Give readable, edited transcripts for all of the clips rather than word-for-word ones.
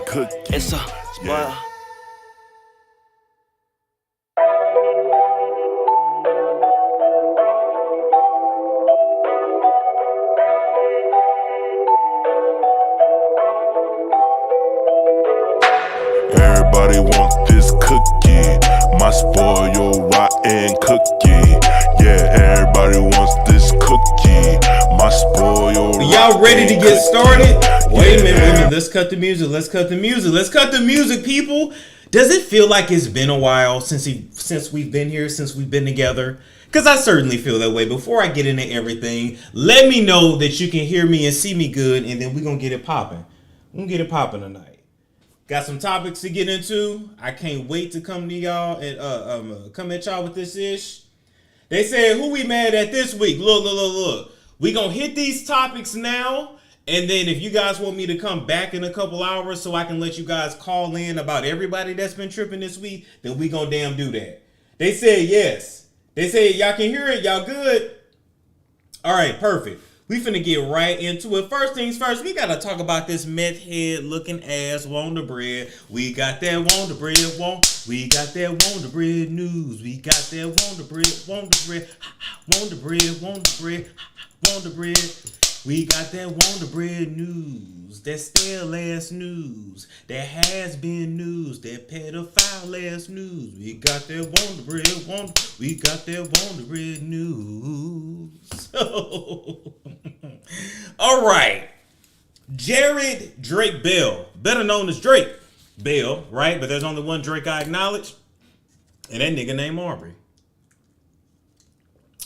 cook. It's a smile. Everybody want this cookie, my spoiled rotten cookie. Yeah, everybody wants this cookie, my spoiled. Y'all ready to get started? Wait a minute. Let's cut the music. Let's cut the music, people. Does it feel like it's been a while since we've been here, since we've been together? Because I certainly feel that way. Before I get into everything, let me know that you can hear me and see me good, and then we're going to get it popping. We're going to get it popping tonight. Got some topics to get into. I can't wait to come to y'all and come at y'all with this ish. They said, who we mad at this week? Look. We gonna hit these topics now, and then if you guys want me to come back in a couple hours so I can let you guys call in about everybody that's been tripping this week, then we gonna damn do that. They said yes. They said y'all can hear it. Y'all good? All right, perfect. We finna get right into it. First things first, we gotta talk about this meth head looking ass Wonder Bread. We got that Wonder Bread, we got that Wonder Bread news. We got that Wonder Bread, Wonder Bread, Wonder Bread, Wonder Bread, Wonder Bread. We got that Wonder Bread news. That stale ass news. That has been news. That pedophile ass news. We got that Wonder Bread, we got that Wonder Bread news. All right. Jared Drake Bell, better known as Drake Bell, right? But there's only one Drake I acknowledge, and that nigga named Aubrey.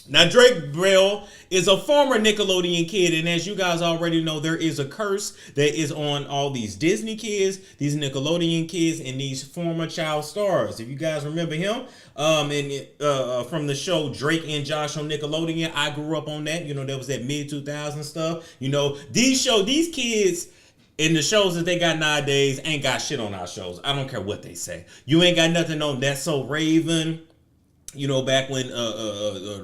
Now, Drake Bell is a former Nickelodeon kid, and as you guys already know, there is a curse that is on all these Disney kids, these Nickelodeon kids, and these former child stars. If you guys remember him, from the show Drake and Josh on Nickelodeon, I grew up on that. You know, that was that mid-2000s stuff. You know, these kids in the shows that they got nowadays ain't got shit on our shows. I don't care what they say. You ain't got nothing on That's So Raven. You know, back when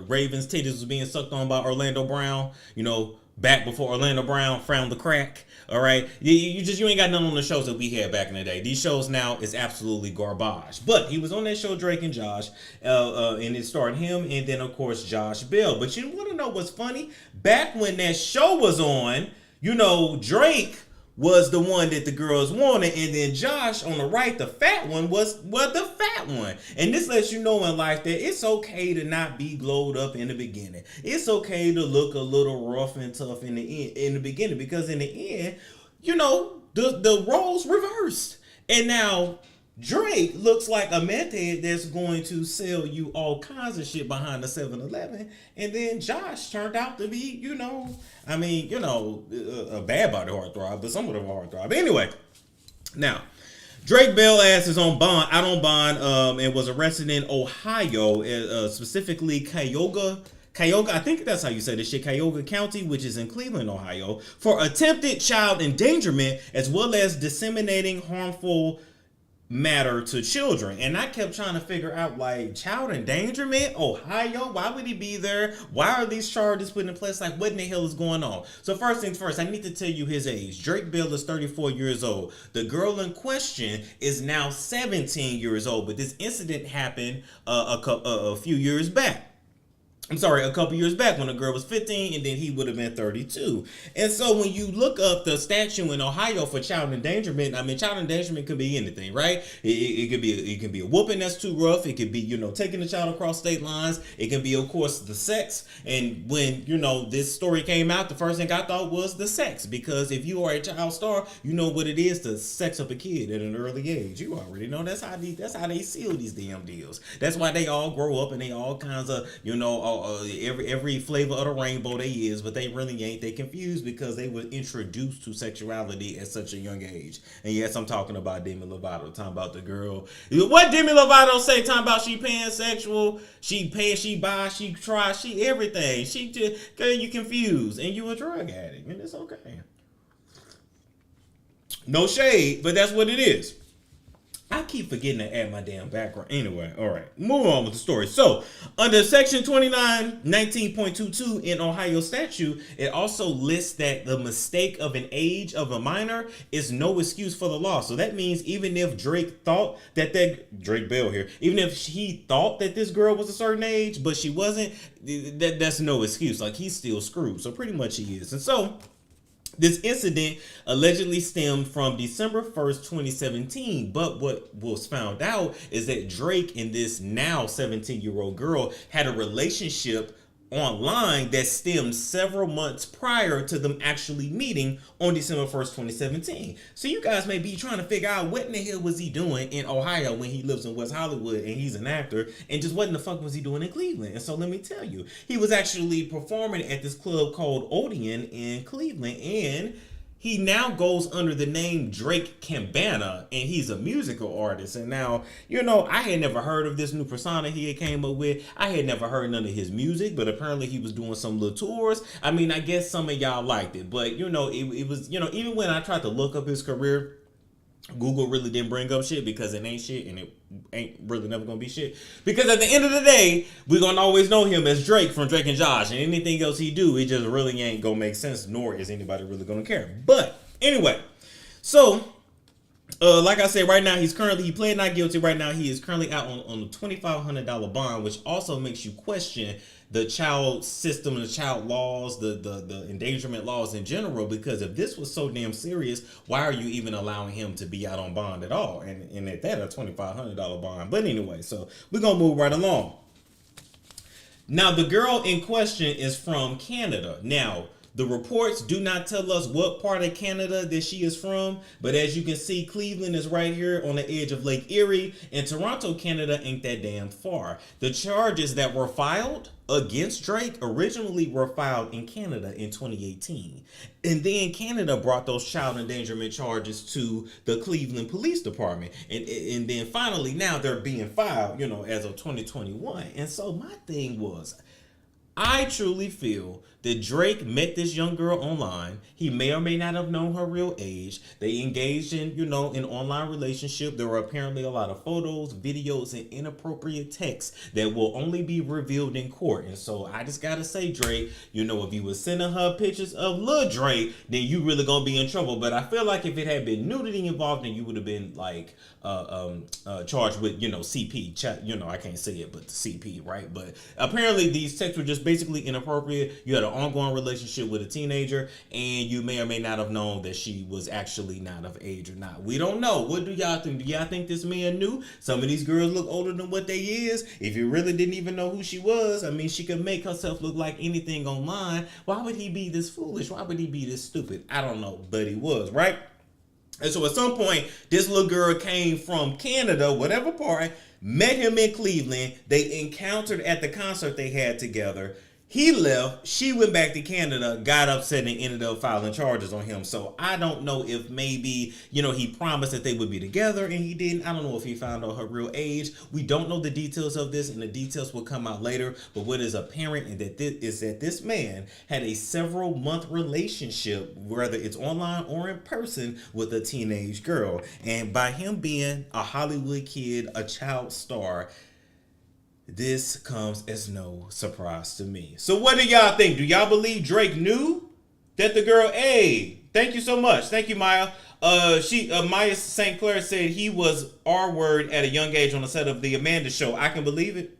Raven's titties was being sucked on by Orlando Brown, you know, back before Orlando Brown found the crack. All right. You ain't got none on the shows that we had back in the day. These shows now is absolutely garbage. But he was on that show, Drake and Josh, and it starred him and then, of course, Josh Bell. But you want to know what's funny? Back when that show was on, you know, Drake was the one that the girls wanted, and then Josh on the right, the fat one, was the fat one. And this lets you know in life that it's okay to not be glowed up in the beginning. It's okay to look a little rough and tough in the beginning, because in the end, you know, the roles reversed. And now Drake looks like a meth head that's going to sell you all kinds of shit behind the 7-Eleven. And then Josh turned out to be, you know, I mean, you know, a bad body heartthrob, but somewhat of a heartthrob. Anyway, now, Drake Bell ass is out on bond, and was arrested in Ohio, specifically Cuyahoga, I think that's how you say this shit, Cuyahoga County, which is in Cleveland, Ohio, for attempted child endangerment, as well as disseminating harmful matter to children. And I kept trying to figure out, like, child endangerment, Ohio, why would he be there? Why are these charges put in place? Like, what in the hell is going on? So first things first, I need to tell you his age. Drake Bell is 34 years old. The girl in question is now 17 years old, but this incident happened a few years back. I'm sorry, a couple years back when the girl was 15, and then he would have been 32. And so when you look up the statute in Ohio for child endangerment, I mean, child endangerment could be anything, right? It can be a whooping that's too rough. It could be, you know, taking the child across state lines. It can be, of course, the sex. And when, you know, this story came out, the first thing I thought was the sex, because if you are a child star, you know what it is to sex up a kid at an early age. You already know that's how they seal these damn deals. That's why they all grow up and they all kinds of, you know, every flavor of the rainbow they is, but they really ain't. They confused because they were introduced to sexuality at such a young age. And yes, I'm talking about Demi Lovato, talking about the girl. What Demi Lovato say? Talking about she pansexual, she bi, she try, she everything. She just, you confused and you a drug addict, and it's okay. No shade, but that's what it is. I keep forgetting to add my damn background. Anyway, all right. Move on with the story. So, under Section 29, 19.22 in Ohio statute, it also lists that the mistake of an age of a minor is no excuse for the law. So that means even if Drake thought Drake Bell here, even if he thought that this girl was a certain age, but she wasn't, that's no excuse. Like, he's still screwed. So pretty much he is. And so, this incident allegedly stemmed from December 1st, 2017, but what was found out is that Drake and this now 17-year-old girl had a relationship online that stemmed several months prior to them actually meeting on December 1st, 2017. So you guys may be trying to figure out what in the hell was he doing in Ohio when he lives in West Hollywood and he's an actor, and just what in the fuck was he doing in Cleveland? And so let me tell you, he was actually performing at this club called Odeon in Cleveland, and he now goes under the name Drake Cabana, and he's a musical artist. And now, you know, I had never heard of this new persona he had came up with. I had never heard none of his music, but apparently he was doing some little tours. I mean, I guess some of y'all liked it, but, you know, it was, you know, even when I tried to look up his career, Google really didn't bring up shit because it ain't shit, and it ain't really never gonna be shit. Because at the end of the day, we're gonna always know him as Drake from Drake and Josh, and anything else he do, it just really ain't gonna make sense, nor is anybody really gonna care. But anyway, so like I said, right now he pled not guilty. Right now he is currently out on a $2,500 bond, which also makes you question the child system and the child laws, the endangerment laws in general, because if this was so damn serious, why are you even allowing him to be out on bond at all? And at that, a $2,500 bond. But anyway, so we're going to move right along. Now, the girl in question is from Canada. Now, the reports do not tell us what part of Canada that she is from, but as you can see, Cleveland is right here on the edge of Lake Erie, and Toronto, Canada ain't that damn far. The charges that were filed against Drake originally were filed in Canada in 2018. And then Canada brought those child endangerment charges to the Cleveland Police Department. And then finally, now they're being filed, you know, as of 2021. And so my thing was, I truly feel that Drake met this young girl online. He may or may not have known her real age. They engaged in, you know, an online relationship. There were apparently a lot of photos, videos, and inappropriate texts that will only be revealed in court. And so I just gotta say, Drake, you know, if you were sending her pictures of Lil Drake, then you really gonna be in trouble. But I feel like if it had been nudity involved, then you would have been like charged with, you know, CP. You know, I can't say it, but the CP, right? But apparently these texts were just basically inappropriate. You had an ongoing relationship with a teenager, and you may or may not have known that she was actually not of age or not. We don't know. What do y'all think? Do y'all think this man knew? Some of these girls look older than what they is. If you really didn't even know who she was, I mean, she could make herself look like anything online. Why would he be this foolish? Why would he be this stupid? I don't know, but he was, right? And so at some point, this little girl came from Canada, whatever part, met him in Cleveland. They encountered at the concert they had together. He left, she went back to Canada, got upset, and ended up filing charges on him. So I don't know if maybe, you know, he promised that they would be together and he didn't. I don't know if he found out her real age. We don't know the details of this, and the details will come out later. But what is apparent is that this man had a several month relationship, whether it's online or in person, with a teenage girl. And by him being a Hollywood kid, a child star, this comes as no surprise to me. So what do y'all think? Do y'all believe Drake knew that the girl, hey, thank you so much. Thank you, Maya. Maya St. Clair said he was R-word at a young age on the set of the Amanda Show. I can believe it.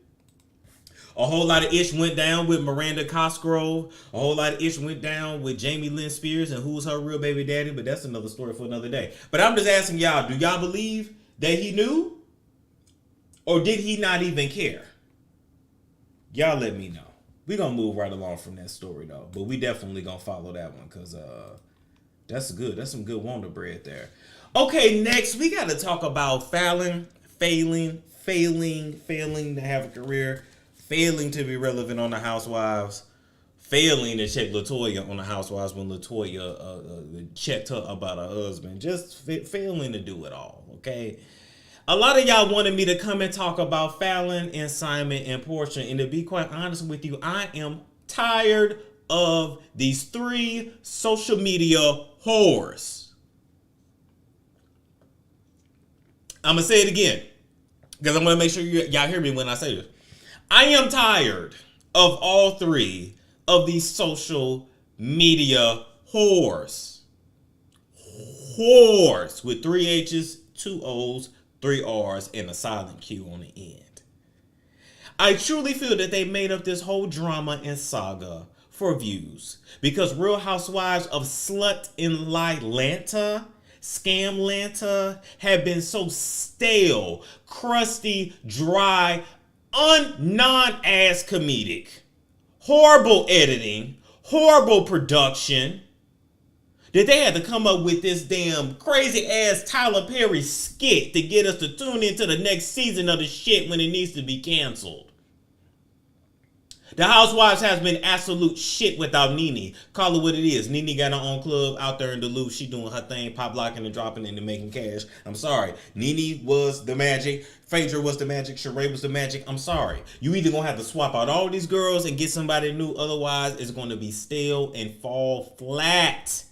A whole lot of ish went down with Miranda Cosgrove. A whole lot of ish went down with Jamie Lynn Spears and who's her real baby daddy. But that's another story for another day. But I'm just asking y'all, do y'all believe that he knew? Or did he not even care? Y'all let me know. We're going to move right along from that story, though. But we definitely going to follow that one because that's good. That's some good Wonder Bread there. Okay, next, we got to talk about Falynn failing to have a career, failing to be relevant on the Housewives, failing to check LaToya on the Housewives when LaToya checked her about her husband, just failing to do it all, okay? A lot of y'all wanted me to come and talk about Falynn and Simon and Portia. And to be quite honest with you, I am tired of these three social media whores. I'm going to say it again because I want to make sure y'all hear me when I say this. I am tired of all three of these social media whores. Whores with 3 H's, 2 O's, 3 R's, and a silent Q on the end. I truly feel that they made up this whole drama and saga for views because Real Housewives of Atlanta, Scamlanta, have been so stale, crusty, dry, non-ass comedic, horrible editing, horrible production, that they had to come up with this damn crazy ass Tyler Perry skit to get us to tune into the next season of the shit when it needs to be canceled. The Housewives has been absolute shit without Nene. Call it what it is. Nene got her own club out there in Duluth. She doing her thing, pop locking and dropping and making cash. I'm sorry. Nene was the magic. Phaedra was the magic. Sheree was the magic. I'm sorry. You either gonna have to swap out all these girls and get somebody new. Otherwise, it's gonna be stale and fall flat.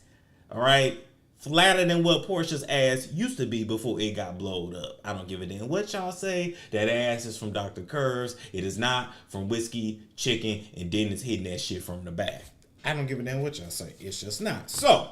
All right? Flatter than what Portia's ass used to be before it got blowed up. I don't give a damn what y'all say. That ass is from Dr. Curves. It is not from whiskey, chicken, and Dennis hitting that shit from the back. I don't give a damn what y'all say. It's just not. So,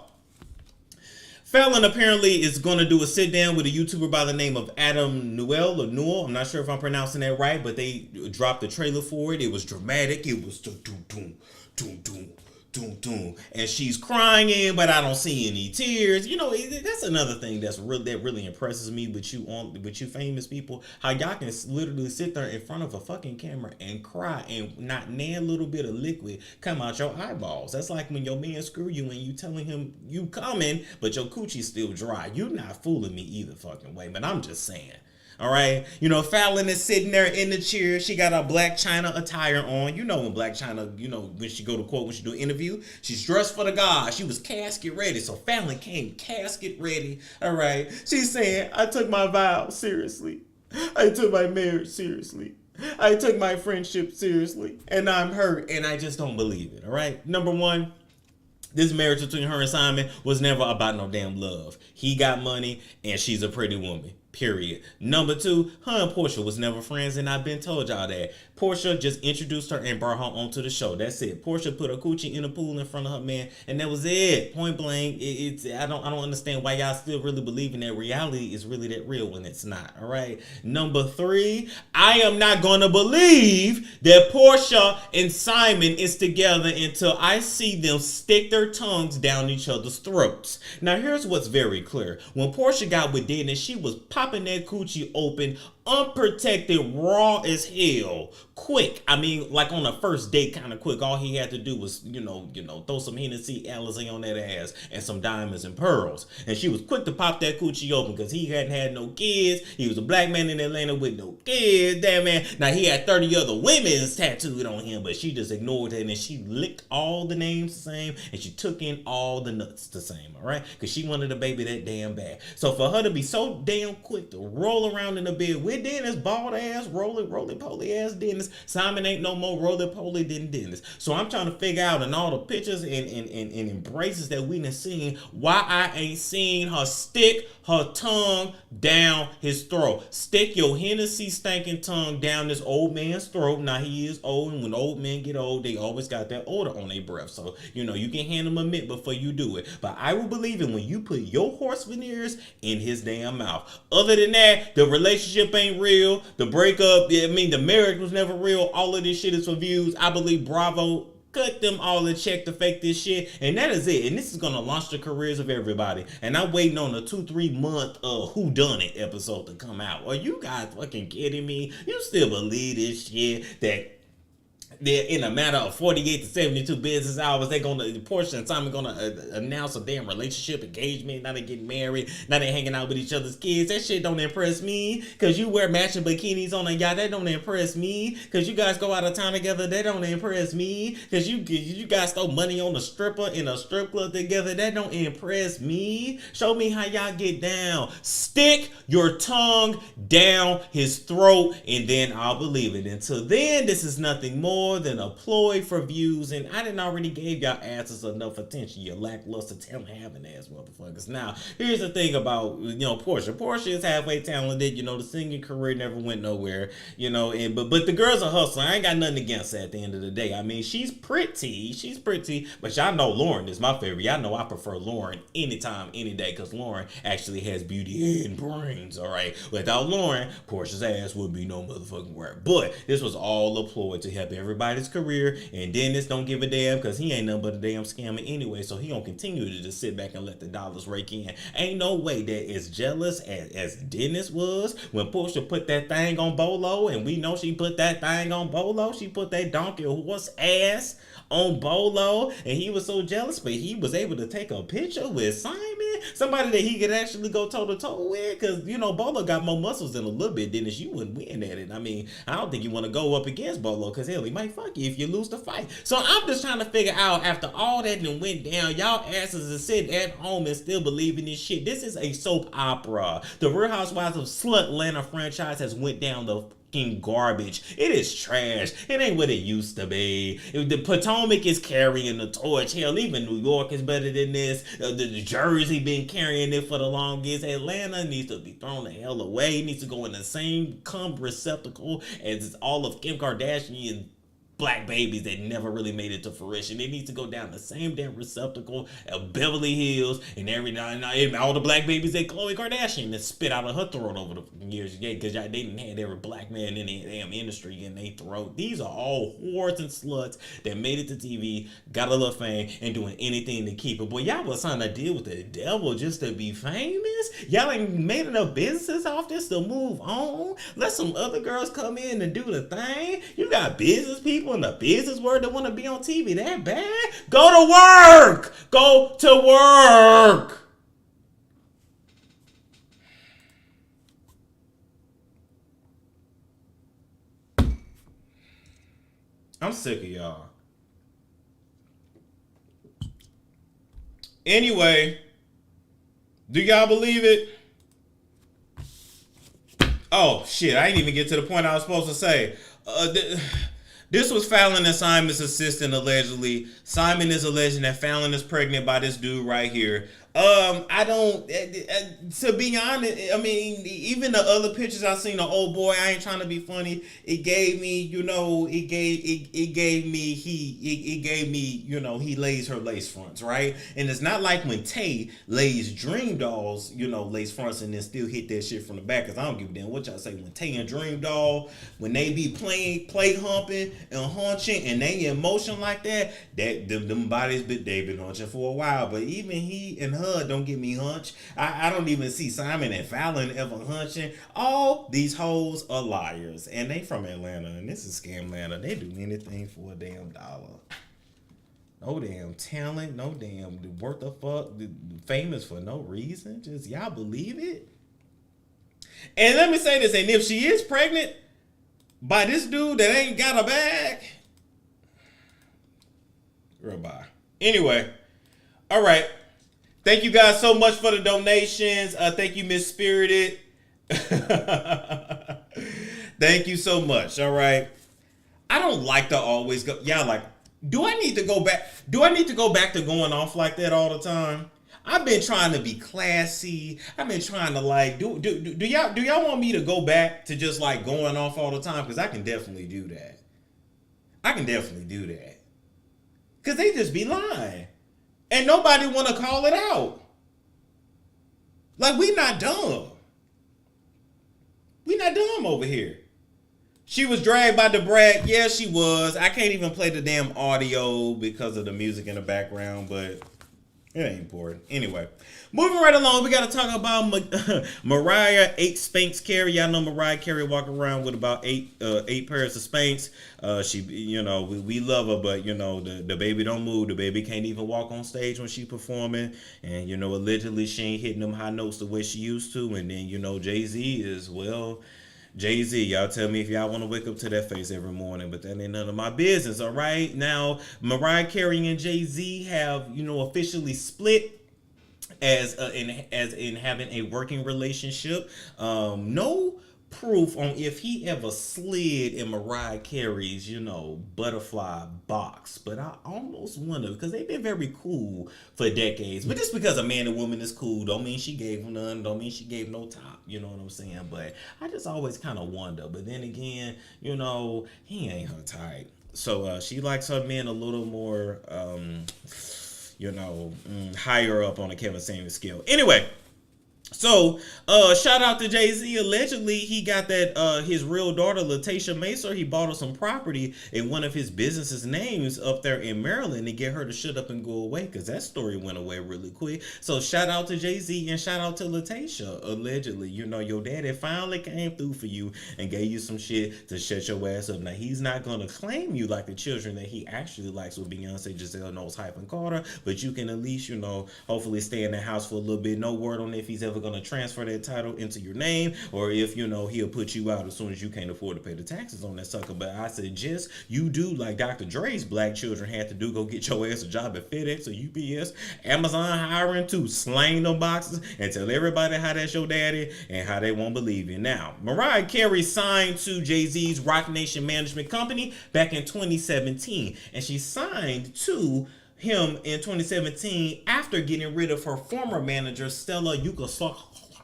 Falynn apparently is going to do a sit down with a YouTuber by the name of Adam Newell or Newell. I'm not sure if I'm pronouncing that right, but they dropped the trailer for it. It was dramatic. It was doom, doom, doom, doom. Doom, doom. And she's crying, but I don't see any tears. You know, that's another thing that really impresses me with you famous people. How y'all can literally sit there in front of a fucking camera and cry and not a little bit of liquid come out your eyeballs. That's like when your man screw you and you telling him you coming, but your coochie's still dry. You not fooling me either fucking way, but I'm just saying. All right. You know, Falynn is sitting there in the chair. She got a Black China attire on. You know when Black China, you know, when she go to court, when she do an interview, she's dressed for the God. She was casket ready. So Falynn came casket ready. All right. She's saying, I took my vow seriously. I took my marriage seriously. I took my friendship seriously. And I'm hurt. And I just don't believe it. All right. Number one, this marriage between her and Simon was never about no damn love. He got money and she's a pretty woman. Period. Number two, her and Portia was never friends, and I've been told y'all that. Portia just introduced her and brought her onto the show. That's it. Portia put her coochie in a pool in front of her man, and that was it. Point blank. I don't understand why y'all still really believing that reality is really that real when it's not. All right. Number three, I am not gonna believe that Portia and Simon is together until I see them stick their tongues down each other's throats. Now here's what's very clear. When Portia got with Dennis, she was popping that coochie open, unprotected, raw as hell, quick. I mean, like on a first date, kind of quick. All he had to do was, you know, throw some Hennessy, Alizé on that ass and some diamonds and pearls. And she was quick to pop that coochie open because he hadn't had no kids. He was a black man in Atlanta with no kids. That man. Now he had 30 other women's tattooed on him, but she just ignored it and she licked all the names the same and she took in all the nuts the same. All right, because she wanted a baby that damn bad. So for her to be so damn quick to roll around in the bed with Dennis, bald ass, roly-poly ass Dennis. Simon ain't no more roly-poly than Dennis. So I'm trying to figure out in all the pictures and embraces that we done seen, why I ain't seen her stick her tongue down his throat. Stick your Hennessy stinking tongue down this old man's throat. Now he is old, and when old men get old, they always got that odor on their breath. So, you know, you can hand him a mint before you do it. But I will believe it when you put your horse veneers in his damn mouth. Other than that, the relationship ain't real. The breakup, the marriage was never real. All of this shit is for views. I believe Bravo cut them all a check to fake this shit, and that is it. And this is gonna launch the careers of everybody. And I'm waiting on a 2-3 month Who Done It episode to come out. Are you guys fucking kidding me? You still believe this shit that they're in a matter of 48 to 72 business hours, Portia and Simon gonna announce a damn relationship, engagement, now they getting married, now they hanging out with each other's kids. That shit don't impress me. Cause you wear matching bikinis on a yacht, that don't impress me. Cause you guys go out of town together, that don't impress me. Cause you guys throw money on a stripper in a strip club together, that don't impress me. Show me how y'all get down. Stick your tongue down his throat, and then I'll believe it. Until then, this is nothing more more than a ploy for views, and I didn't already gave y'all asses enough attention, you lackluster talent having ass motherfuckers. Now, here's the thing about, Portia. Portia is halfway talented, the singing career never went nowhere, but the girl's a hustler. I ain't got nothing against her at the end of the day. I mean, she's pretty, but y'all know Lauren is my favorite. Y'all know I prefer Lauren anytime, any day, because Lauren actually has beauty and brains, all right? Without Lauren, Portia's ass would be no motherfucking word. But this was all a ploy to help everybody's career, and Dennis don't give a damn because he ain't nothing but a damn scammer anyway, so he gonna continue to just sit back and let the dollars rake in. Ain't no way that is jealous as Dennis was when Portia put that thing on Bolo, and we know she put that thing on Bolo. She put that donkey horse ass on Bolo, and he was so jealous, but he was able to take a picture with Simon, somebody that he could actually go toe-to-toe with, because, Bolo got more muscles than a little bit. Dennis, you wouldn't win at it. I mean, I don't think you want to go up against Bolo, because hell, he might fuck you if you lose the fight. So I'm just trying to figure out, after all that done went down, y'all asses are sitting at home and still believing this shit. This is a soap opera. The Real Housewives of Atlanta franchise has went down the garbage. It is trash. It ain't what it used to be. The Potomac is carrying the torch. Hell, even New York is better than this. The Jersey been carrying it for the longest. Atlanta needs to be thrown the hell away. It needs to go in the same cum receptacle as all of Kim Kardashian black babies that never really made it to fruition. They need to go down the same damn receptacle of Beverly Hills and every now and then all the black babies that Khloe Kardashian that spit out of her throat over the years. Yeah, because they didn't have every black man in the damn industry in their throat. These are all whores and sluts that made it to TV, got a little fame, and doing anything to keep it. Boy, y'all was trying to deal with the devil just to be famous? Y'all ain't made enough businesses off this to move on? Let some other girls come in and do the thing? You got business people in the business world that want to be on TV that bad? Go to work! Go to work! I'm sick of y'all. Anyway, do y'all believe it? Oh, shit, I didn't even get to the point I was supposed to say. This was Falynn and Simon's assistant, allegedly. Simon is alleging that Falynn is pregnant by this dude right here. I don't, to be honest, I mean, even the other pictures I seen, the old boy, I ain't trying to be funny. It gave me, he lays her lace fronts, right? And it's not like when Tay lays Dream Dolls, lace fronts and then still hit that shit from the back, because I don't give a damn what y'all say. When Tay and Dream Doll, when they be play humping and hunching and they in motion like that, them bodies, they've been hunching for a while. But even he and her don't get me hunch. I don't even see Simon and Falynn ever hunching. All these hoes are liars, and they from Atlanta, and this is Scam Atlanta. They do anything for a damn dollar. No damn talent, no damn worth the fuck, famous for no reason. Just y'all believe it. And let me say this, and if she is pregnant by this dude that ain't got a bag, girl, bye. Anyway, all right. Thank you guys so much for the donations. Thank you, Miss Spirited. Thank you so much. All right. I don't like to always go. Y'all like, do I need to go back? Do I need to go back to going off like that all the time? I've been trying to be classy. I've been trying to like, do y'all want me to go back to just like going off all the time? Because I can definitely do that. Because they just be lying. And nobody want to call it out. Like, we not dumb. We not dumb over here. She was dragged by DaBrat. Yeah, she was. I can't even play the damn audio because of the music in the background, but it ain't important. Anyway, moving right along, we got to talk about Mariah 8 Spanx Carey. Y'all know Mariah Carey walking around with about eight pairs of Spanx. She, we love her, but the baby don't move. The baby can't even walk on stage when she performing, and allegedly she ain't hitting them high notes the way she used to. And then Jay-Z is Jay-Z, y'all tell me if y'all want to wake up to that face every morning, but that ain't none of my business, all right? Now, Mariah Carey and Jay-Z have, officially split as in having a working relationship. No proof on if he ever slid in Mariah Carey's, butterfly box. But I almost wonder, because they've been very cool for decades. But just because a man and woman is cool don't mean she gave none, don't mean she gave no top. You know what I'm saying? But I just always kind of wonder. But then again, he ain't her type. So she likes her men a little more, higher up on the Kevin Samuels scale. Anyway. So, shout out to Jay-Z. Allegedly, he got that his real daughter, Latasia Macer, he bought her some property in one of his business's names up there in Maryland to get her to shut up and go away, because that story went away really quick. So, shout out to Jay-Z and shout out to Latasia. Allegedly, your daddy finally came through for you and gave you some shit to shut your ass up. Now, he's not going to claim you like the children that he actually likes with Beyonce, Giselle Knowles, Hype, and Carter, but you can at least, hopefully stay in the house for a little bit. No word on if he's ever going to transfer that title into your name, or if he'll put you out as soon as you can't afford to pay the taxes on that sucker. But I suggest you do like Dr. Dre's black children had to do, go get your ass a job at FedEx or UPS, Amazon hiring too, slang them boxes and tell everybody how that's your daddy and how they won't believe you. Now, Mariah Carey signed to Jay-Z's Roc Nation Management Company back in 2017, and she signed to him in 2017 after getting rid of her former manager, Stella Yuka.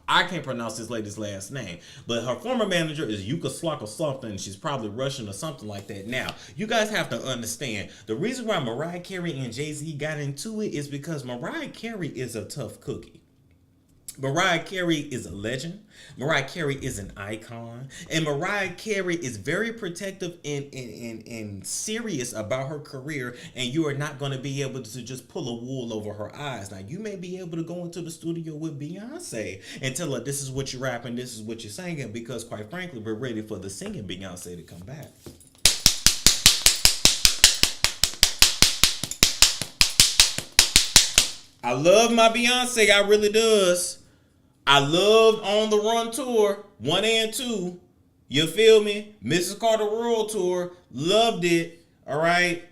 I can't pronounce this lady's last name, but her former manager is Yuka Slock or something. She's probably Russian or something like that. Now, you guys have to understand, the reason why Mariah Carey and Jay-Z got into it is because Mariah Carey is a tough cookie. Mariah Carey is a legend. Mariah Carey is an icon. And Mariah Carey is very protective and serious about her career. And you are not going to be able to just pull a wool over her eyes. Now, you may be able to go into the studio with Beyonce and tell her this is what you're rapping, this is what you're singing. Because quite frankly, we're ready for the singing Beyonce to come back. I love my Beyonce. I really does. I loved On the Run Tour 1 and 2. You feel me? Mrs. Carter World Tour. Loved it. All right.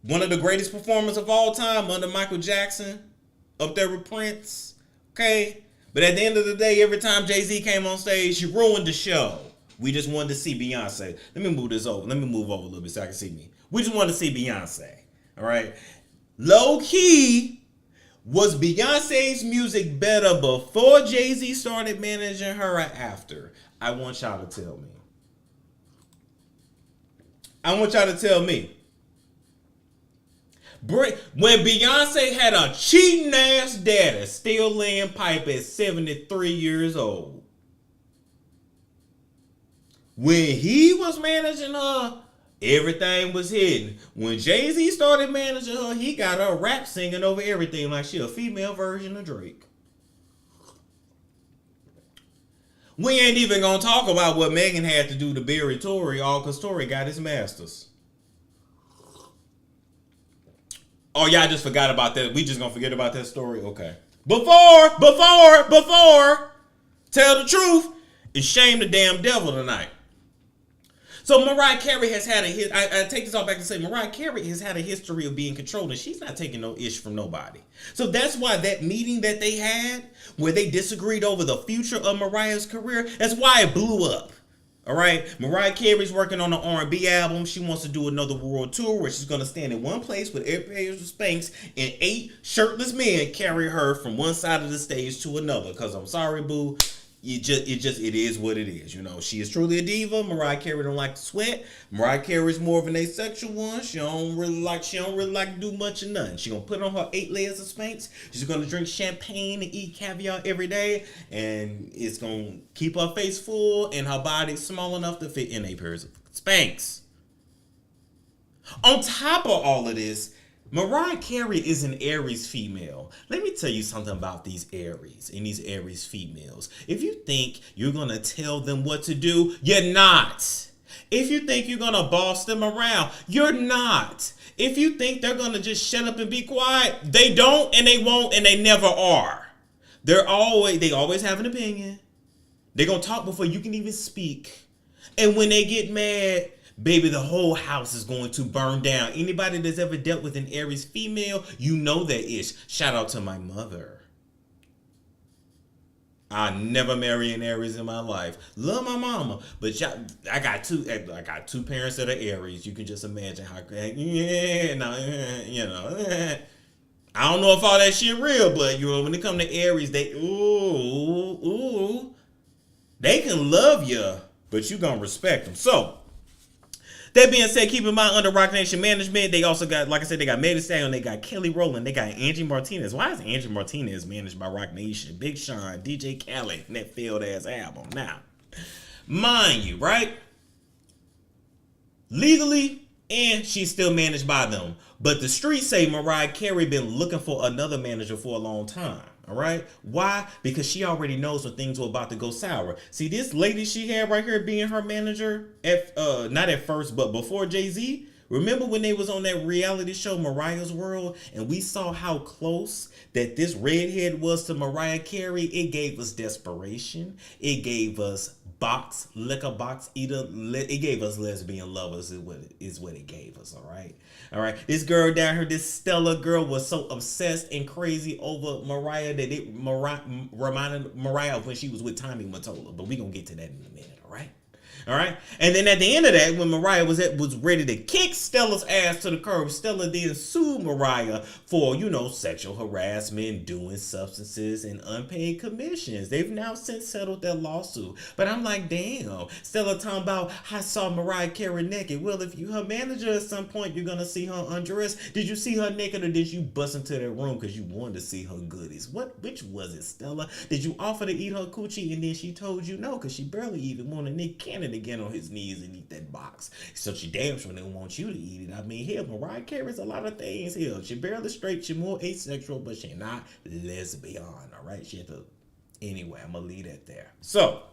One of the greatest performers of all time under Michael Jackson. Up there with Prince. Okay. But at the end of the day, every time Jay-Z came on stage, she ruined the show. We just wanted to see Beyonce. Let me move this over. Let me move over a little bit so I can see me. We just wanted to see Beyonce. All right. Low key. Was Beyonce's music better before Jay-Z started managing her or after? I want y'all to tell me. I want y'all to tell me. When Beyonce had a cheating ass daddy still laying pipe at 73 years old. When he was managing her, everything was hidden. When Jay-Z started managing her, he got her rap singing over everything like she a female version of Drake. We ain't even gonna talk about what Megan had to do to bury Tory, all because Tory got his masters. Oh, y'all just forgot about that. We just gonna forget about that story? Okay. Before, tell the truth, it's shame the damn devil tonight. So Mariah Carey has had I take this all back to say Mariah Carey has had a history of being controlled, and she's not taking no ish from nobody. So that's why that meeting that they had where they disagreed over the future of Mariah's career, that's why it blew up. All right, Mariah Carey's working on an R&B album. She wants to do another world tour where she's going to stand in one place with every pair of Spanx and 8 shirtless men carry her from one side of the stage to another. Because I'm sorry, boo. It is what it is. She is truly a diva. Mariah Carey don't like to sweat. Mariah Carey is more of an asexual one. She don't really like to do much of nothing. She gonna put on her 8 layers of Spanx. She's gonna drink champagne and eat caviar every day, and it's gonna keep her face full and her body small enough to fit in 8 pairs of Spanx. On top of all of this, Mariah Carey is an Aries female. Let me tell you something about these Aries and these Aries females. If you think you're going to tell them what to do, you're not. If you think you're going to boss them around, you're not. If you think they're going to just shut up and be quiet, they don't and they won't and they never are. They always have an opinion. They're going to talk before you can even speak. And when they get mad, baby, the whole house is going to burn down. Anybody that's ever dealt with an Aries female, you know that ish. Shout out to my mother. I never marry an Aries in my life. Love my mama, but I got two parents that are Aries. You can just imagine how, I don't know if all that shit real, but when it come to Aries, they they can love you, but you gonna respect them. So that being said, keep in mind, under Roc Nation management, they also got, like I said, they got Megan Thee Stallion, they got Kelly Rowland, they got Angie Martinez. Why is Angie Martinez managed by Roc Nation? Big Sean, DJ Khaled, and that failed ass album. Now, mind you, right? Legally, and she's still managed by them. But the streets say Mariah Carey been looking for another manager for a long time. All right. Why? Because she already knows when things were about to go sour. See, this lady she had right here being her manager, not at first, but before Jay-Z. Remember when they was on that reality show, Mariah's World, and we saw how close that this redhead was to Mariah Carey? It gave us desperation. It gave us liquor box eater. It gave us lesbian lovers is what it gave us, all right? All right, this girl down here, this Stella girl, was so obsessed and crazy over Mariah that it reminded Mariah of when she was with Tommy Mottola. But we gonna get to that in a minute, all right? All right, and then at the end of that, when Mariah was ready to kick Stella's ass to the curb, Stella then sued Mariah for, sexual harassment, doing substances, and unpaid commissions. They've now since settled that lawsuit. But I'm like, damn, Stella talking about, I saw Mariah Carey naked. Well, if you her manager at some point, you're gonna see her undressed. Did you see her naked, or did you bust into that room because you wanted to see her goodies? Which was it, Stella? Did you offer to eat her coochie and then she told you no because she barely even wanted Nick Cannon to get on his knees and eat that box? So she damn sure didn't want you to eat it. I mean, hell, Mariah Carey's a lot of things. Hell, she barely straight, she more asexual, but she not lesbian, all right? She had to... Anyway, I'm gonna leave that there. So,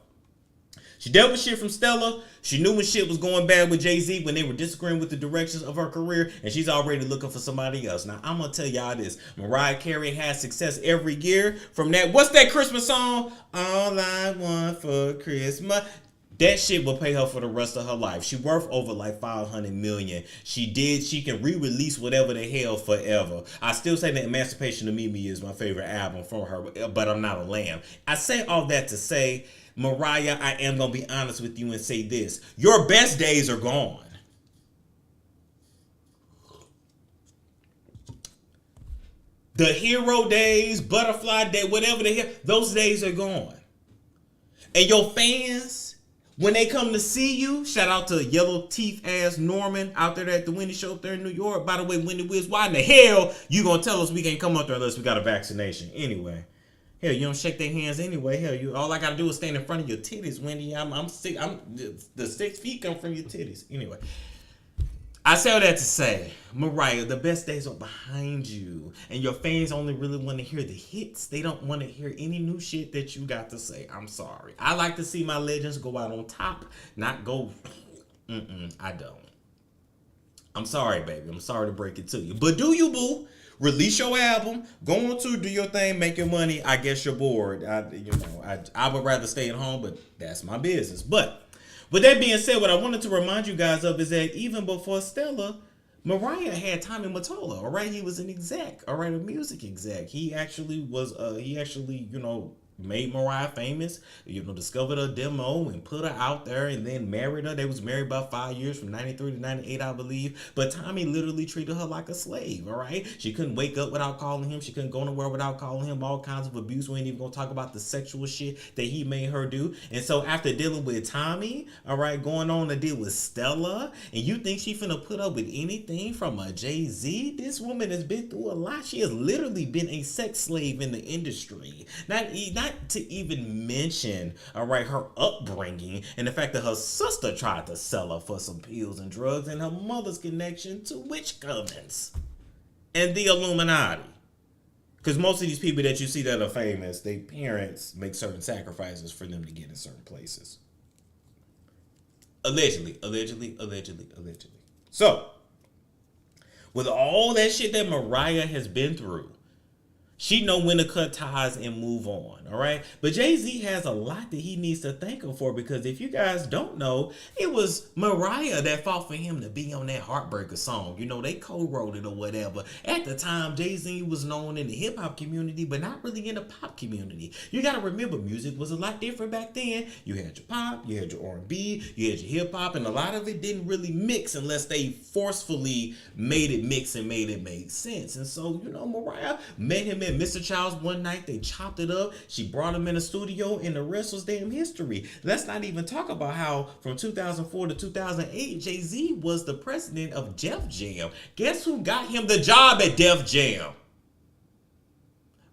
she dealt with shit from Stella. She knew when shit was going bad with Jay-Z, when they were disagreeing with the directions of her career, and she's already looking for somebody else. Now, I'm gonna tell y'all this. Mariah Carey has success every year from that... What's that Christmas song? All I Want for Christmas... That shit will pay her for the rest of her life. She worth over like $500 million. She can re-release whatever the hell forever. I still say that Emancipation of Mimi is my favorite album from her, but I'm not a lamb. I say all that to say, Mariah, I am going to be honest with you and say this. Your best days are gone. The hero days, butterfly day, whatever the hell, those days are gone. And your fans... When they come to see you, shout out to yellow teeth ass Norman out there at the Wendy show up there in New York. By the way, Wendy Wiz, why in the hell you gonna tell us we can't come up there unless we got a vaccination? Anyway, hell, you don't shake their hands anyway. Hell, all I gotta do is stand in front of your titties, Wendy. I'm sick. The 6 feet come from your titties. Anyway, I say all that to say, Mariah, the best days are behind you. And your fans only really want to hear the hits. They don't want to hear any new shit that you got to say. I'm sorry. I like to see my legends go out on top, not go, I don't. I'm sorry, baby. I'm sorry to break it to you. But do you, boo? Release your album, go on tour, do your thing, make your money. I guess you're bored. I would rather stay at home, but that's my business. But with that being said, what I wanted to remind you guys of is that even before Stella, Mariah had Tommy Mottola, all right? He was an exec, all right, a music exec. He actually was, made Mariah famous, discovered her demo and put her out there and then married her. They was married about 5 years, from 93 to 98, I believe. But Tommy literally treated her like a slave, all right? She couldn't wake up without calling him. She couldn't go nowhere without calling him. All kinds of abuse. We ain't even gonna talk about the sexual shit that he made her do. And so after dealing with Tommy, all right, going on to deal with Stella, and you think she finna put up with anything from a Jay-Z? This woman has been through a lot. She has literally been a sex slave in the industry. Not to even mention, all right, her upbringing and the fact that her sister tried to sell her for some pills and drugs, and her mother's connection to witch covens and the Illuminati. Because most of these people that you see that are famous, their parents make certain sacrifices for them to get in certain places. Allegedly. So, with all that shit that Mariah has been through, She know when to cut ties and move on, all right? But Jay-Z has a lot that he needs to thank him for, because if you guys don't know, it was Mariah that fought for him to be on that Heartbreaker song. You know, they co-wrote it or whatever. At the time, Jay-Z was known in the hip-hop community, but not really in the pop community. You got to remember, music was a lot different back then. You had your pop, you had your R&B, you had your hip-hop, and a lot of it didn't really mix unless they forcefully made it mix and made it make sense. And so, you know, Mariah met him at Mr. Child's one night. They chopped it up. She brought him in the studio, and the rest was damn history. Let's not even talk about how from 2004 to 2008, Jay-Z was the president of Def Jam. Guess who got him the job at Def Jam?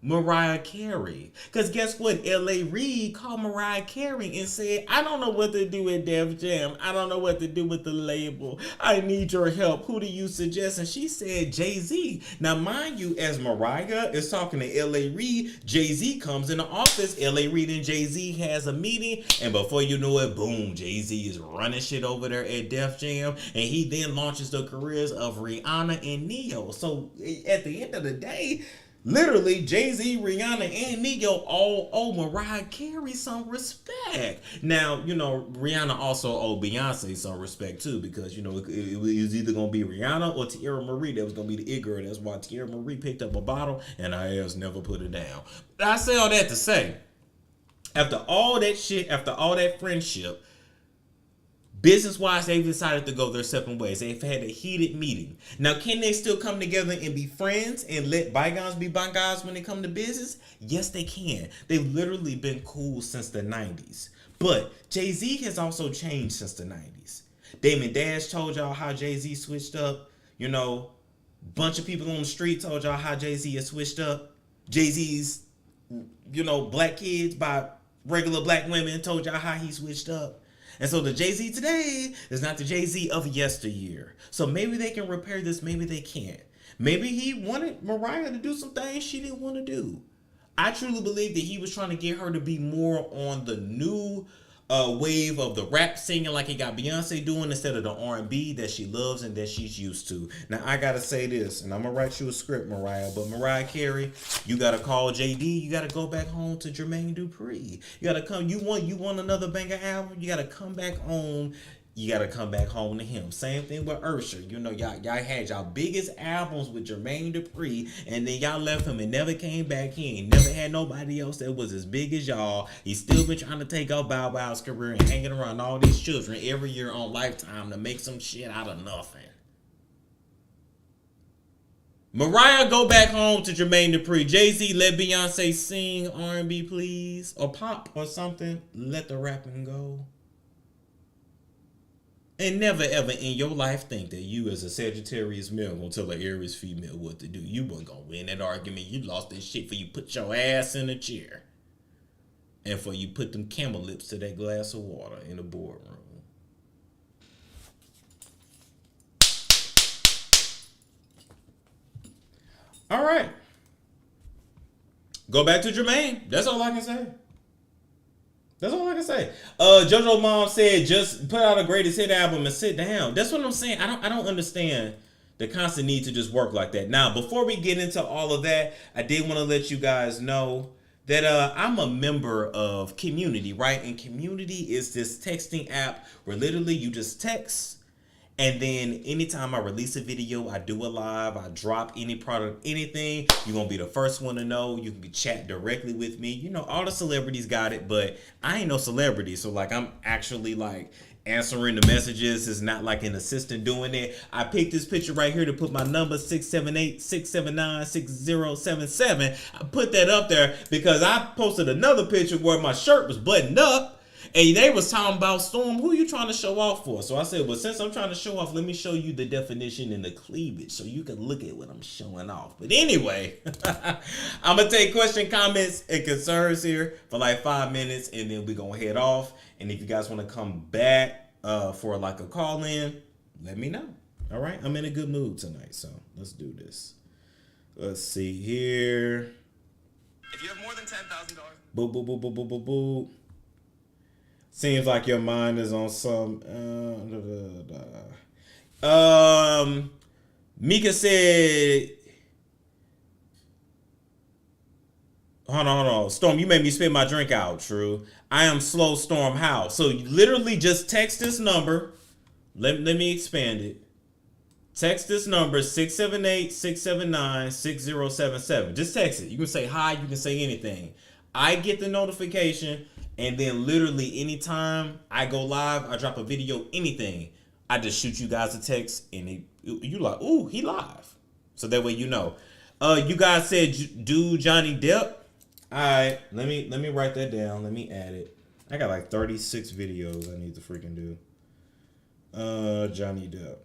Mariah Carey. Because guess what? L.A. Reid called Mariah Carey and said, I don't know what to do at Def Jam. I don't know what to do with the label. I need your help. Who do you suggest? And she said Jay-Z. Now, mind you, as Mariah is talking to L.A. Reid, Jay-Z comes in the office. L.A. Reid and Jay-Z has a meeting. And before you know it, boom, Jay-Z is running shit over there at Def Jam. And he then launches the careers of Rihanna and Ne-Yo. So at the end of the day, literally, Jay-Z, Rihanna, and Ne-Yo all owe Mariah Carey some respect. Now, you know, Rihanna also owe Beyonce some respect, too, because, you know, it was either going to be Rihanna or Tierra Marie that was going to be the it girl. That's why Tierra Marie picked up a bottle and her ass never put it down. But I say all that to say, after all that shit, after all that friendship, business-wise, they've decided to go their separate ways. They've had a heated meeting. Now, can they still come together and be friends and let bygones be bygones when they come to business? Yes, they can. They've literally been cool since the 90s. But Jay-Z has also changed since the 90s. Damon Dash told y'all how Jay-Z switched up. You know, bunch of people on the street told y'all how Jay-Z has switched up. Jay-Z's, you know, black kids by regular black women told y'all how he switched up. And so the Jay-Z today is not the Jay-Z of yesteryear. So maybe they can repair this, maybe they can't. Maybe he wanted Mariah to do some things she didn't want to do. I truly believe that he was trying to get her to be more on the new wave of the rap singing like he got Beyonce doing, instead of the R&B that she loves and that she's used to. Now, I got to say this, and I'm going to write you a script, Mariah, but Mariah Carey, you got to call JD. You got to go back home to Jermaine Dupri. You got to come. You want another banger album? You got to come back home. You got to come back home to him. Same thing with Usher. You know, y'all had y'all biggest albums with Jermaine Dupri, and then y'all left him and never came back. He ain't never had nobody else that was as big as y'all. He's still been trying to take out Bow Wow's career and hanging around all these children every year on Lifetime to make some shit out of nothing. Mariah, go back home to Jermaine Dupri. Jay-Z, let Beyonce sing R&B, please, or pop or something. Let the rapping go. And never ever in your life think that you as a Sagittarius male gonna tell an Aries female what to do. You wasn't gonna win that argument. You lost that shit for you put your ass in a chair. And for you put them camel lips to that glass of water in the boardroom. All right. Go back to Jermaine. That's all I can say. That's all I can say. JoJo Mom said, just put out a greatest hit album and sit down. That's what I'm saying. I don't understand the constant need to just work like that. Now, before we get into all of that, I did want to let you guys know that I'm a member of Community, right? And Community is this texting app where literally you just text. And then anytime I release a video, I do a live, I drop any product, anything, you're going to be the first one to know. You can chat directly with me. You know, all the celebrities got it, but I ain't no celebrity. So, like, I'm actually, like, answering the messages. It's not like an assistant doing it. I picked this picture right here to put my number 678-679-6077. I put that up there because I posted another picture where my shirt was buttoned up. And they was talking about, Storm, who you trying to show off for? So I said, well, since I'm trying to show off, let me show you the definition and the cleavage so you can look at what I'm showing off. But anyway, I'm going to take question, comments, and concerns here for like 5 minutes, and then we're going to head off. And if you guys want to come back for like a call in, let me know. All right? I'm in a good mood tonight, so let's do this. Let's see here. If you have more than $10,000. Boo, boo, boo, boo, boo, boo, boo. Seems like your mind is on some. Mika said, Hold on. Storm, you made me spit my drink out, True. I am slow Storm how? So you literally just text this number. Let me expand it. Text this number 678-679-6077. Just text it. You can say hi, you can say anything. I get the notification, and then literally anytime I go live, I drop a video, anything, I just shoot you guys a text, and you like, ooh, he live. So that way you know. You guys said do Johnny Depp. Alright, let me write that down. Let me add it. I got like 36 videos I need to freaking do. Johnny Depp.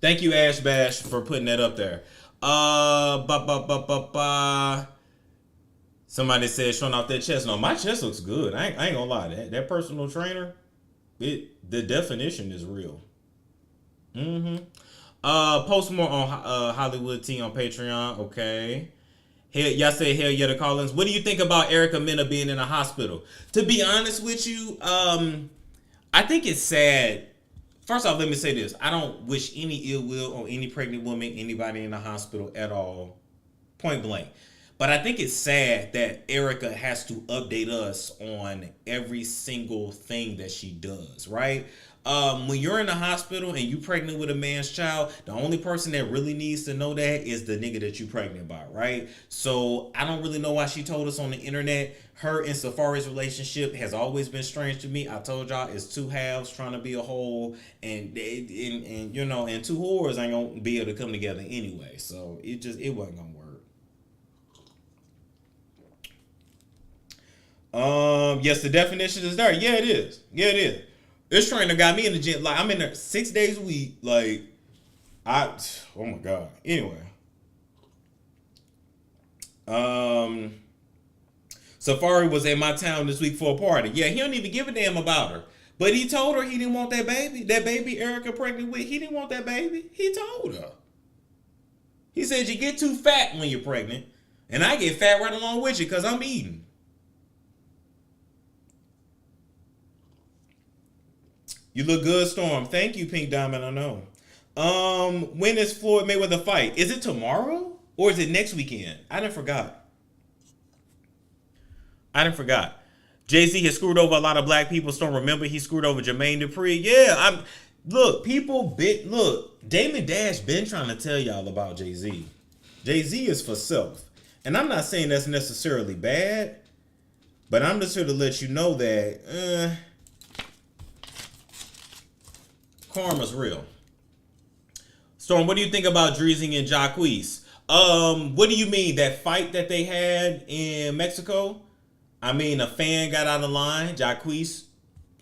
Thank you, Ash Bash, for putting that up there. Somebody said showing off that chest. No, my chest looks good. I ain't gonna lie. That personal trainer, the definition is real. Post more on Hollywood Tea on Patreon. Okay. Y'all say hell yeah to Collins. What do you think about Erica Mena being in a hospital? To be honest with you, I think it's sad. First off, let me say this. I don't wish any ill will on any pregnant woman, anybody in the hospital at all. Point blank. But I think it's sad that Erica has to update us on every single thing that she does, right? When you're in the hospital and you pregnant with a man's child, the only person that really needs to know that is the nigga that you pregnant by, right? So I don't really know why she told us on the internet. Her and Safari's relationship has always been strange to me. I told y'all it's two halves trying to be a whole, and you know, and two whores ain't gonna be able to come together anyway. So it wasn't gonna work. Yes, the definition is there. Yeah, it is. This trainer got me in the gym. Like, I'm in there 6 days a week. Like, oh my God. Anyway. Safari was in my town this week for a party. Yeah, he don't even give a damn about her. But he told her he didn't want that baby. That baby Erica pregnant with, he didn't want that baby. He told her. He said, you get too fat when you're pregnant. And I get fat right along with you because I'm eating. You look good, Storm. Thank you, Pink Diamond. I know. When is Floyd Mayweather fight? Is it tomorrow or is it next weekend? I done forgot. Jay-Z has screwed over a lot of black people. Storm, remember he screwed over Jermaine Dupri? Yeah, look, Damon Dash been trying to tell y'all about Jay-Z. Jay-Z is for self. And I'm not saying that's necessarily bad, but I'm just here to let you know that karma's real. Storm, what do you think about Dreezy and Jacquees? What do you mean? That fight that they had in Mexico? I mean, a fan got out of line. Jacquees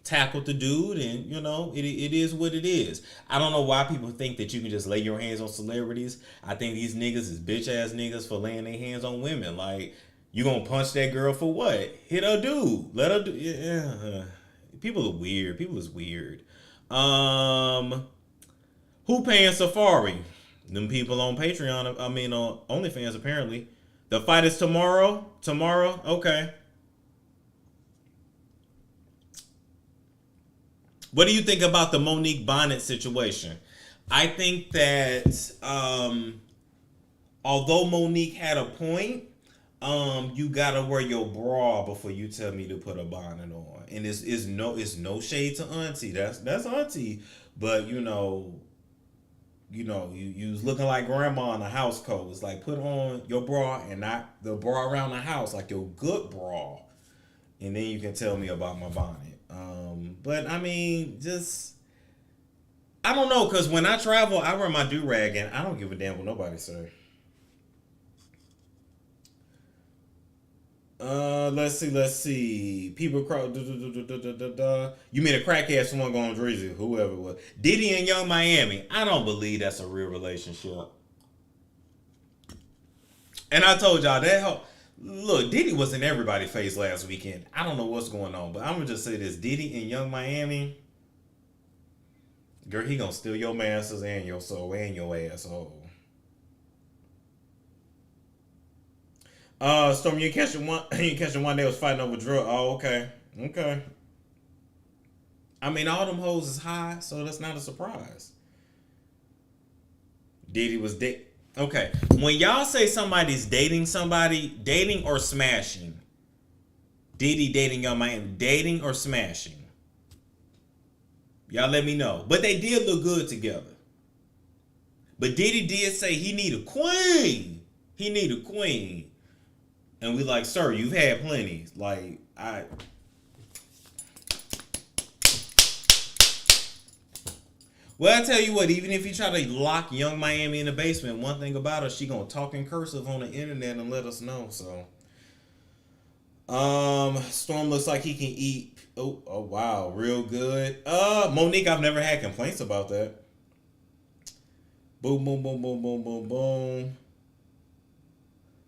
tackled the dude, and, you know, it is what it is. I don't know why people think that you can just lay your hands on celebrities. I think these niggas is bitch-ass niggas for laying their hands on women. Like, you gonna punch that girl for what? Hit her dude. Let her do... Yeah. People are weird. People is weird. Who paying Safari? Them people on Patreon, on OnlyFans apparently. The fight is tomorrow? Tomorrow? Okay. What do you think about the Monique Bonnet situation? I think that although Monique had a point, you gotta wear your bra before you tell me to put a bonnet on. And it's no shade to Auntie. That's Auntie. But you was looking like grandma in a house coat. It's like, put on your bra and not the bra around the house, like your good bra. And then you can tell me about my bonnet. But I mean, I don't know, because when I travel, I wear my do-rag and I don't give a damn what nobody say. Let's see. People cross. You mean a crackhead someone going Dreezy, whoever it was. Diddy and Young Miami. I don't believe that's a real relationship. And I told y'all that. Look, Diddy was in everybody's face last weekend. I don't know what's going on, but I'm gonna just say this: Diddy and Young Miami. Girl, he gonna steal your masters and your soul and your asshole. Storm, you catching one day was fighting over drug. Oh, okay. I mean, all them hoes is high, so that's not a surprise. Diddy was dead. Okay. When y'all say somebody's dating somebody, dating or smashing? Diddy dating Young Miami, dating or smashing? Y'all let me know. But they did look good together. But Diddy did say he need a queen. He need a queen. And we like, sir, you've had plenty. Like, Well, I tell you what, even if you try to lock Young Miami in the basement, one thing about her, she gonna talk in cursive on the internet and let us know. So, Storm looks like he can eat. Oh wow, real good. Monique, I've never had complaints about that. Boom, boom, boom, boom, boom, boom, boom.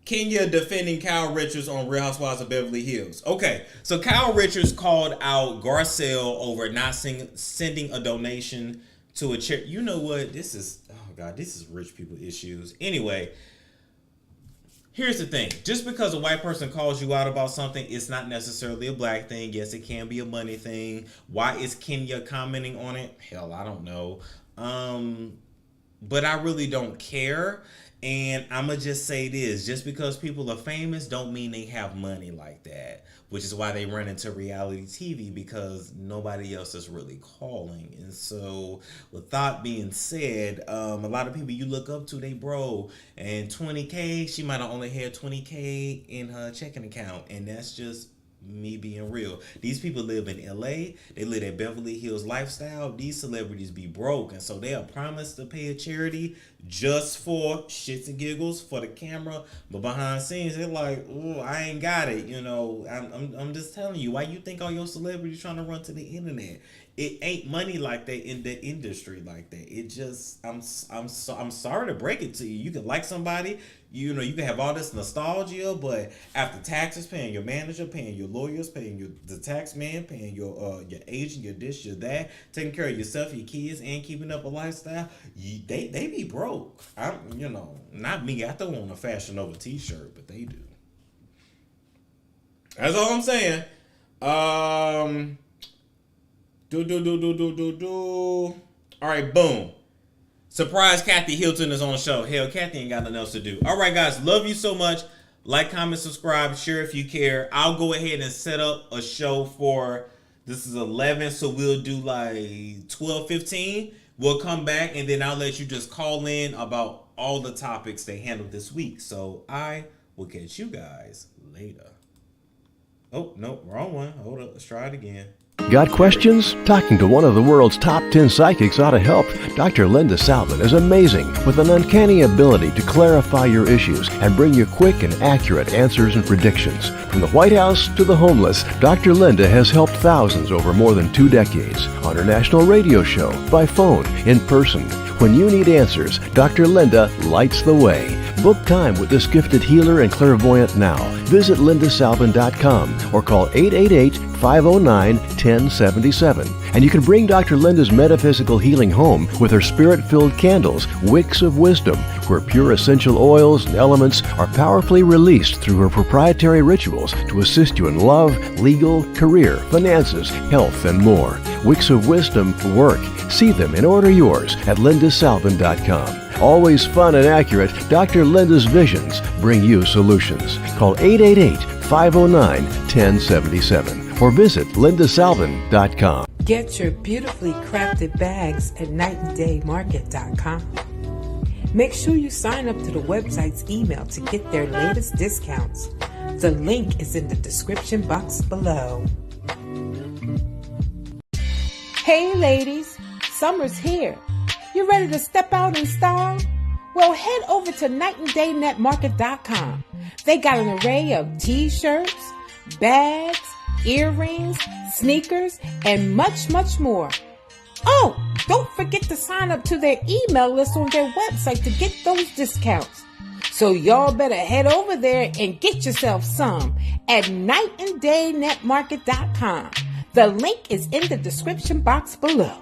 Kenya defending Kyle Richards on Real Housewives of Beverly Hills. Okay, so Kyle Richards called out Garcelle over not sending a donation to a charity. You know what? This is, oh God, this is rich people issues. Anyway, here's the thing. Just because a white person calls you out about something, it's not necessarily a black thing. Yes, it can be a money thing. Why is Kenya commenting on it? Hell, I don't know. But I really don't care. And I'm going to just say this. Just because people are famous don't mean they have money like that. Which is why they run into reality TV, because nobody else is really calling. And so with that being said, a lot of people you look up to, they bro. And 20K, she might have only had 20K in her checking account. And that's just me being real. These people live in LA. They live that Beverly Hills lifestyle. These celebrities be broke, and so they are promised to pay a charity just for shits and giggles for the camera, but behind scenes they're like, oh, I ain't got it. You know, I'm just telling you, why you think all your celebrities trying to run to the internet? It ain't money like that in the industry like that. It just, I'm sorry to break it to you. You can like somebody, you know, you can have all this nostalgia, but after taxes, paying your manager, paying your lawyers, paying the tax man, paying your agent, your this, your that, taking care of yourself, your kids, and keeping up a lifestyle, they be broke. You know, not me. I throw on a Fashion Nova t-shirt, but they do. That's all I'm saying. All right, boom. Surprise, Kathy Hilton is on the show. Hell, Kathy ain't got nothing else to do. All right, guys, love you so much. Like, comment, subscribe, share if you care. I'll go ahead and set up a show for, this is 11, so we'll do like 12, 15. We'll come back, and then I'll let you just call in about all the topics they handled this week. So I will catch you guys later. Oh, no, wrong one. Hold up, let's try it again. Got questions? Talking to one of the world's top 10 psychics ought to help. Dr. Linda Salvin is amazing with an uncanny ability to clarify your issues and bring you quick and accurate answers and predictions. From the White House to the homeless, Dr. Linda has helped thousands over more than 2 decades. On her national radio show, by phone, in person. When you need answers, Dr. Linda lights the way. Book time with this gifted healer and clairvoyant now. Visit lindasalvin.com or call 888-509-1077. And you can bring Dr. Linda's metaphysical healing home with her spirit-filled candles, Wicks of Wisdom, where pure essential oils and elements are powerfully released through her proprietary rituals to assist you in love, legal, career, finances, health, and more. Wicks of Wisdom work. See them and order yours at lindasalvin.com. Always fun and accurate, Dr. Linda's visions bring you solutions. Call 888-509-1077 or visit lindasalvin.com. Get your beautifully crafted bags at nightandaymarket.com. Make sure you sign up to the website's email to get their latest discounts. The link is in the description box below. Hey ladies, summer's here. You ready to step out in style? Well, head over to nightanddaynetmarket.com. They got an array of t-shirts, bags, earrings, sneakers, and much, much more. Oh, don't forget to sign up to their email list on their website to get those discounts. So y'all better head over there and get yourself some at nightanddaynetmarket.com. The link is in the description box below.